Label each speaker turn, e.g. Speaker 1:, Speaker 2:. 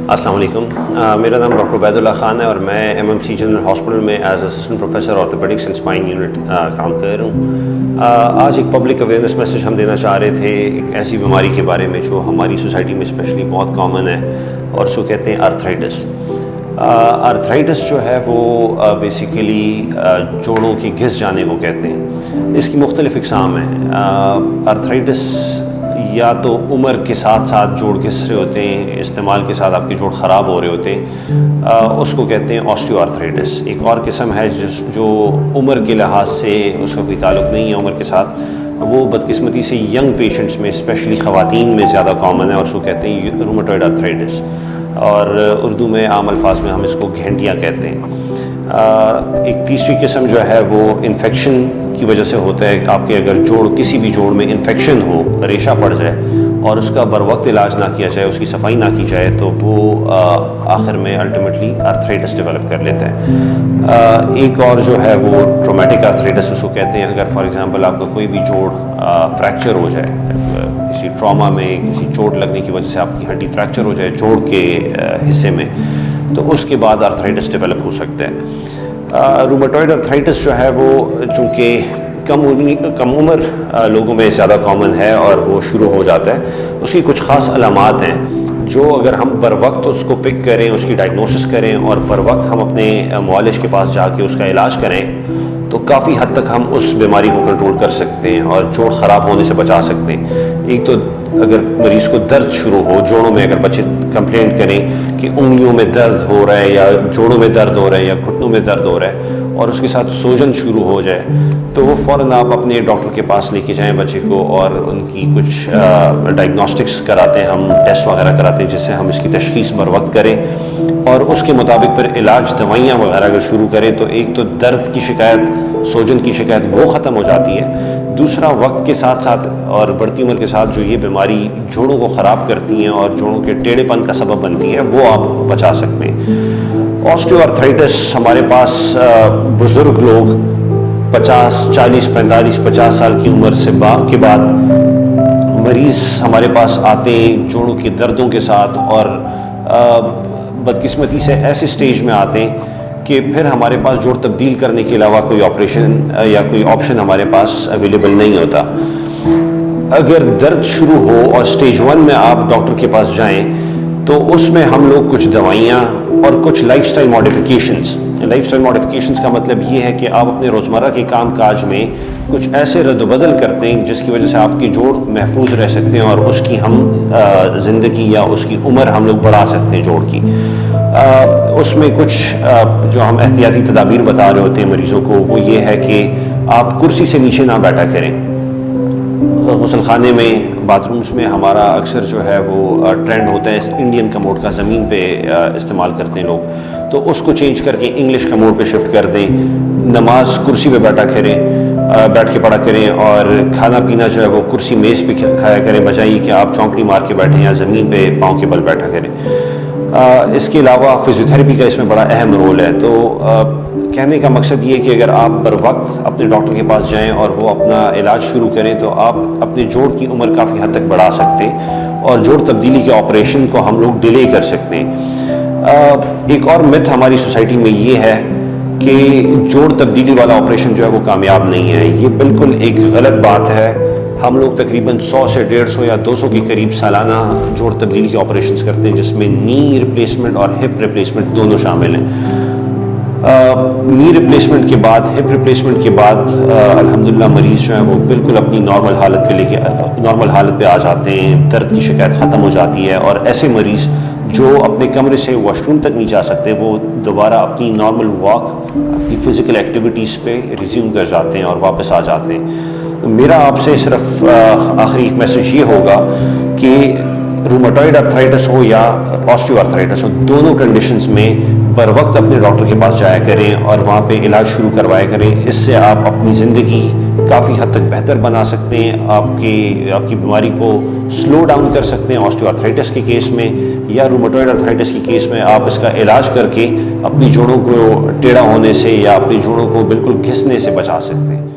Speaker 1: السلام علیکم، میرا نام ڈاکٹر عبید اللہ خان ہے اور میں M M C general hospital میں as assistant professor orthopaedics and spine unit کام کر رہا ہوں۔ آج ایک پبلک اویئرنیس میسیج ہم دینا چاہ رہے تھے ایک ایسی بیماری کے بارے میں جو ہماری سوسائٹی میں اسپیشلی بہت کامن ہے، اور اس کو کہتے ہیں آرتھرائٹس۔ آرتھرائٹس جو ہے وہ بیسیکلی جوڑوں کے گھس جانے کو کہتے ہیں۔ اس کی مختلف اقسام ہیں۔ آرتھرائٹس یا تو عمر کے ساتھ ساتھ جوڑ گھس رہے ہوتے ہیں، استعمال کے ساتھ آپ کے جوڑ خراب ہو رہے ہوتے ہیں، اس کو کہتے ہیں آسٹیو آرتھرائٹس۔ ایک اور قسم ہے جو عمر کے لحاظ سے اس کا کوئی تعلق نہیں ہے عمر کے ساتھ، وہ بدقسمتی سے ینگ پیشنٹس میں اسپیشلی خواتین میں زیادہ کامن ہے، اور اس کو کہتے ہیں رومیٹوئڈ آرتھرائٹس، اور اردو میں عام الفاظ میں ہم اس کو گھنٹیاں کہتے ہیں۔ ایک تیسری قسم جو ہے وہ انفیکشن کی وجہ سے ہوتا ہے۔ آپ کے اگر کسی بھی جوڑ میں انفیکشن ہو، ریشہ پڑ جائے اور اس کا بر وقت علاج نہ کیا جائے، اس کی صفائی نہ کی جائے، تو وہ آخر میں الٹیمیٹلی آرتھرائٹس ڈیولپ کر لیتا ہے۔ ایک اور جو ہے وہ ٹرومیٹک آرتھرائٹس اس کو کہتے ہیں۔ اگر فار ایگزامپل آپ کا کوئی بھی جوڑ فریکچر ہو جائے، کسی ٹراما میں کسی چوٹ لگنے کی وجہ سے آپ کی ہڈی فریکچر ہو جائے جوڑ کے حصے میں، تو اس کے بعد آرتھرائٹس ڈیولپ ہو سکتا ہے۔ رومیٹوئڈ آرتھرائٹس جو ہے وہ چونکہ کم عمر لوگوں میں زیادہ کامن ہے اور وہ شروع ہو جاتا ہے، اس کی کچھ خاص علامات ہیں جو اگر ہم بر وقت اس کو پک کریں، اس کی ڈائگنوسس کریں اور بر وقت ہم اپنے معالج کے پاس جا کے اس کا علاج کریں، تو کافی حد تک ہم اس بیماری کو کنٹرول کر سکتے ہیں اور جوڑ خراب ہونے سے بچا سکتے ہیں۔ ایک تو اگر مریض کو درد شروع ہو جوڑوں میں، اگر بچے کمپلینٹ کریں کہ انگلیوں میں درد ہو رہا ہے یا جوڑوں میں درد ہو رہا ہے یا گھٹنوں میں درد ہو رہا ہے، اور اس کے ساتھ سوجن شروع ہو جائے، تو وہ فوراً آپ اپنے ڈاکٹر کے پاس لے کے جائیں بچے کو، اور ان کی کچھ ڈائگنوسٹکس کراتے ہیں، ہم ٹیسٹ وغیرہ کراتے ہیں جس سے ہم اس کی تشخیص بر وقت کریں، اور اس کے مطابق پھر علاج دوائیاں وغیرہ اگر شروع کریں تو ایک تو درد کی شکایت، سوجن کی شکایت وہ ختم ہو جاتی ہے۔ دوسرا، وقت کے ساتھ ساتھ اور بڑھتی عمر کے ساتھ جو یہ بیماری جوڑوں کو خراب کرتی ہیں اور جوڑوں کے ٹیڑھے پن کا سبب بنتی ہے، وہ آپ بچا سکتے ہیں۔ آسٹیو آرتھرائٹس ہمارے پاس بزرگ لوگ 50، 40، 45، 50 سال کی عمر کے بعد مریض ہمارے پاس آتے ہیں جوڑوں کے دردوں کے ساتھ، اور بدقسمتی سے ایسے سٹیج میں آتے ہیں کہ پھر ہمارے پاس جوڑ تبدیل کرنے کے علاوہ کوئی آپریشن یا کوئی آپشن ہمارے پاس اویلیبل نہیں ہوتا۔ اگر درد شروع ہو اور سٹیج 1 میں آپ ڈاکٹر کے پاس جائیں، تو اس میں ہم لوگ کچھ دوائیاں اور کچھ لائف سٹائل ماڈیفیکیشنز کا مطلب یہ ہے کہ آپ اپنے روزمرہ کے کام کاج میں کچھ ایسے رد و بدل کرتے ہیں جس کی وجہ سے آپ کے جوڑ محفوظ رہ سکتے ہیں، اور اس کی ہم زندگی یا اس کی عمر ہم لوگ بڑھا سکتے ہیں جوڑ کی۔ اس میں کچھ جو ہم احتیاطی تدابیر بتا رہے ہوتے ہیں مریضوں کو، وہ یہ ہے کہ آپ کرسی سے نیچے نہ بیٹھا کریں۔ غسل خانے میں، باتھ رومز میں ہمارا اکثر جو ہے وہ ٹرینڈ ہوتا ہے انڈین کموڈ کا، زمین پہ استعمال کرتے ہیں لوگ، تو اس کو چینج کر کے انگلش کموڈ پہ شفٹ کر دیں۔ نماز کرسی پہ بیٹھ کے پڑھا کریں، اور کھانا پینا جو ہے وہ کرسی میز پہ کھایا کریں، بجائے کہ آپ چونکڑی مار کے بیٹھیں یا زمین پہ پاؤں کے بل بیٹھا کریں۔ اس کے علاوہ فزیوتھیراپی کا اس میں بڑا اہم رول ہے۔ تو کہنے کا مقصد یہ ہے کہ اگر آپ بر وقت اپنے ڈاکٹر کے پاس جائیں اور وہ اپنا علاج شروع کریں، تو آپ اپنے جوڑ کی عمر کافی حد تک بڑھا سکتے ہیں، اور جوڑ تبدیلی کے آپریشن کو ہم لوگ ڈیلے کر سکتے ہیں۔ ایک اور مت ہماری سوسائٹی میں یہ ہے کہ جوڑ تبدیلی والا آپریشن جو ہے وہ کامیاب نہیں ہے۔ یہ بالکل ایک غلط بات ہے۔ ہم لوگ تقریباً 100 سے 150 یا 200 کے قریب سالانہ جوڑ تبدیلی کے آپریشنز کرتے ہیں، جس میں نی ریپلیسمنٹ اور ہپ ریپلیسمنٹ دونوں شامل ہیں۔ نی ریپلیسمنٹ کے بعد، ہپ ریپلیسمنٹ کے بعد الحمدللہ مریض جو ہیں وہ بالکل اپنی نارمل حالت پہ آ جاتے ہیں، درد کی شکایت ختم ہو جاتی ہے، اور ایسے مریض جو اپنے کمرے سے واش روم تک نہیں جا سکتے، وہ دوبارہ اپنی نارمل واک، اپنی فزیکل ایکٹیویٹیز پہ ریزیوم کر جاتے ہیں اور واپس آ جاتے ہیں۔ میرا آپ سے صرف آخری ایک میسیج یہ ہوگا کہ رومیٹوئڈ آرتھرائٹس ہو یا آسٹیو آرتھرائٹس ہو، دونوں کنڈیشنز میں بر وقت اپنے ڈاکٹر کے پاس جایا کریں اور وہاں پہ علاج شروع کروایا کریں۔ اس سے آپ اپنی زندگی کافی حد تک بہتر بنا سکتے ہیں، آپ کی بیماری کو سلو ڈاؤن کر سکتے ہیں آسٹیو آرتھرائٹس کے کیس میں، یا رومیٹوئڈ آرتھرائٹس کے کیس میں آپ اس کا علاج کر کے اپنی جوڑوں کو ٹیڑھا ہونے سے یا اپنی جوڑوں کو بالکل گھسنے سے بچا سکتے ہیں۔